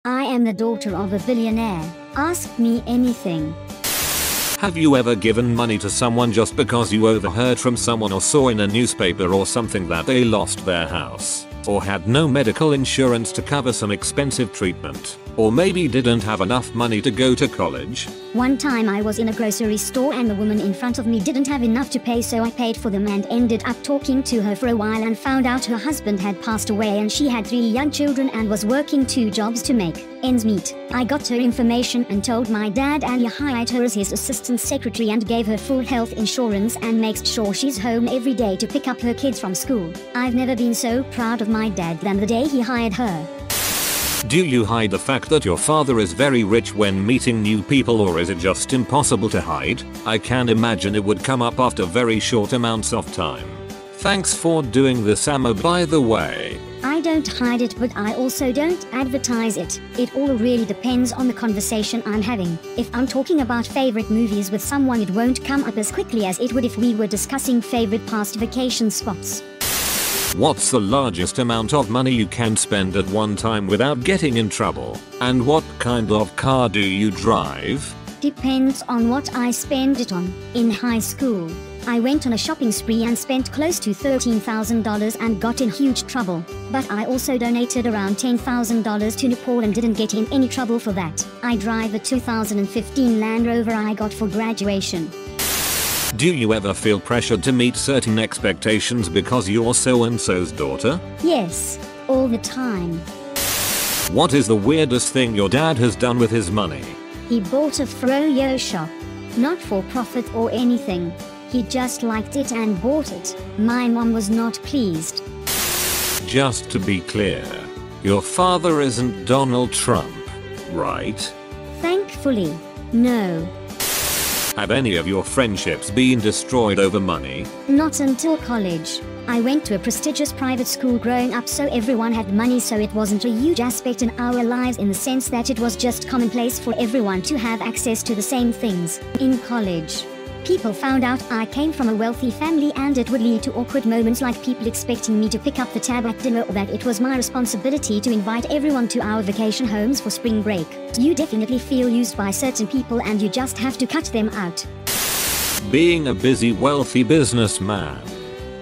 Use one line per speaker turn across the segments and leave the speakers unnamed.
I am the daughter of a billionaire. Ask me anything.
Have you ever given money to someone just because you overheard from someone or saw in a newspaper or something that they lost their house, or had no medical insurance to cover some expensive treatment, or maybe didn't have enough money to go to college?
One time I was in a grocery store and the woman in front of me didn't have enough to pay, so I paid for them and ended up talking to her for a while and found out her husband had passed away and she had 3 young children and was working 2 jobs to make ends meet. I got her information and told my dad, and he hired her as his assistant secretary and gave her full health insurance and makes sure she's home every day to pick up her kids from school. I've never been so proud of my dad than the day he hired her.
Do you hide the fact that your father is very rich when meeting new people, or is it just impossible to hide? I can imagine it would come up after very short amounts of time. Thanks for doing this, Amma, by the way.
I don't hide it, but I also don't advertise it. It all really depends on the conversation I'm having. If I'm talking about favorite movies with someone, it won't come up as quickly as it would if we were discussing favorite past vacation spots.
What's the largest amount of money you can spend at one time without getting in trouble? And what kind of car do you drive?
Depends on what I spend it on. In high school, I went on a shopping spree and spent close to $13,000 and got in huge trouble. But I also donated around $10,000 to Nepal and didn't get in any trouble for that. I drive a 2015 Land Rover I got for graduation.
Do you ever feel pressured to meet certain expectations because you're so-and-so's daughter?
Yes, all the time.
What is the weirdest thing your dad has done with his money?
He bought a froyo shop. Not for profit or anything. He just liked it and bought it. My mom was not pleased.
Just to be clear, your father isn't Donald Trump, right?
Thankfully, no.
Have any of your friendships been destroyed over money?
Not until college. I went to a prestigious private school growing up, so everyone had money, so it wasn't a huge aspect in our lives in the sense that it was just commonplace for everyone to have access to the same things. In college, people found out I came from a wealthy family, and it would lead to awkward moments like people expecting me to pick up the tab at dinner, or that it was my responsibility to invite everyone to our vacation homes for spring break. You definitely feel used by certain people and you just have to cut them out.
Being a busy, wealthy businessman,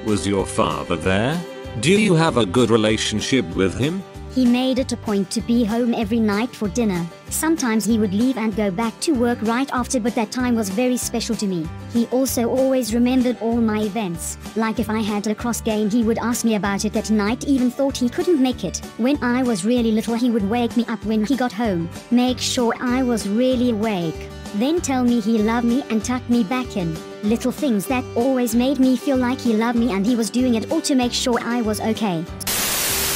was your father there? Do you have a good relationship with him?
He made it a point to be home every night for dinner. Sometimes he would leave and go back to work right after, but that time was very special to me. He also always remembered all my events. Like if I had a lacrosse game, he would ask me about it that night, even thought he couldn't make it. When I was really little, he would wake me up when he got home, make sure I was really awake, then tell me he loved me and tuck me back in. Little things that always made me feel like he loved me and he was doing it all to make sure I was okay.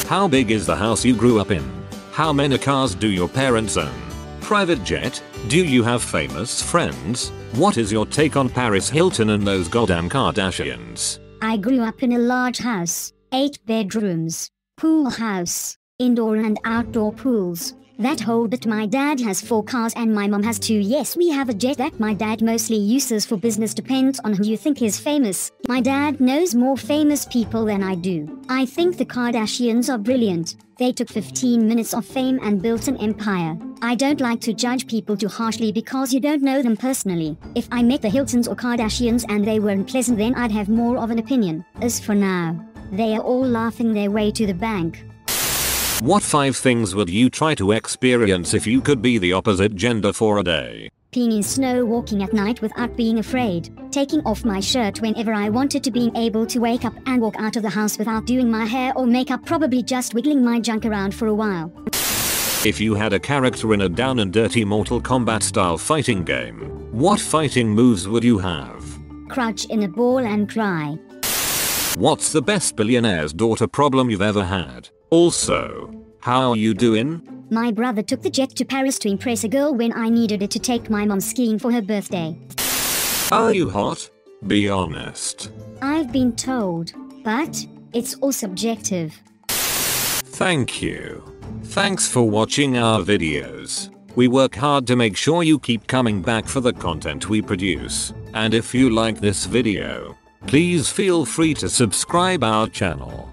How big is the house you grew up in? How many cars do your parents own? Private jet? Do you have famous friends? What is your take on Paris Hilton and those goddamn Kardashians?
I grew up in a large house, 8 bedrooms, pool house, indoor and outdoor pools. That hold that my dad has 4 cars and my mom has 2. Yes, we have a jet that my dad mostly uses for business. Depends on who you think is famous. My dad knows more famous people than I do. I think the Kardashians are brilliant. They took 15 minutes of fame and built an empire. I don't like to judge people too harshly because you don't know them personally. If I met the Hiltons or Kardashians and they weren't pleasant, then I'd have more of an opinion. As for now, they are all laughing their way to the bank.
What 5 things would you try to experience if you could be the opposite gender for a day?
Peeing in snow, walking at night without being afraid, taking off my shirt whenever I wanted to, being able to wake up and walk out of the house without doing my hair or makeup, probably just wiggling my junk around for a while.
If you had a character in a down and dirty Mortal Kombat style fighting game, what fighting moves would you have?
Crouch in a ball and cry.
What's the best billionaire's daughter problem you've ever had? Also, how are you doing?
My brother took the jet to Paris to impress a girl when I needed it to take my mom skiing for her birthday.
Are you hot? Be honest.
I've been told, but it's all subjective.
Thank you. Thanks for watching our videos. We work hard to make sure you keep coming back for the content we produce. And if you like this video, please feel free to subscribe our channel.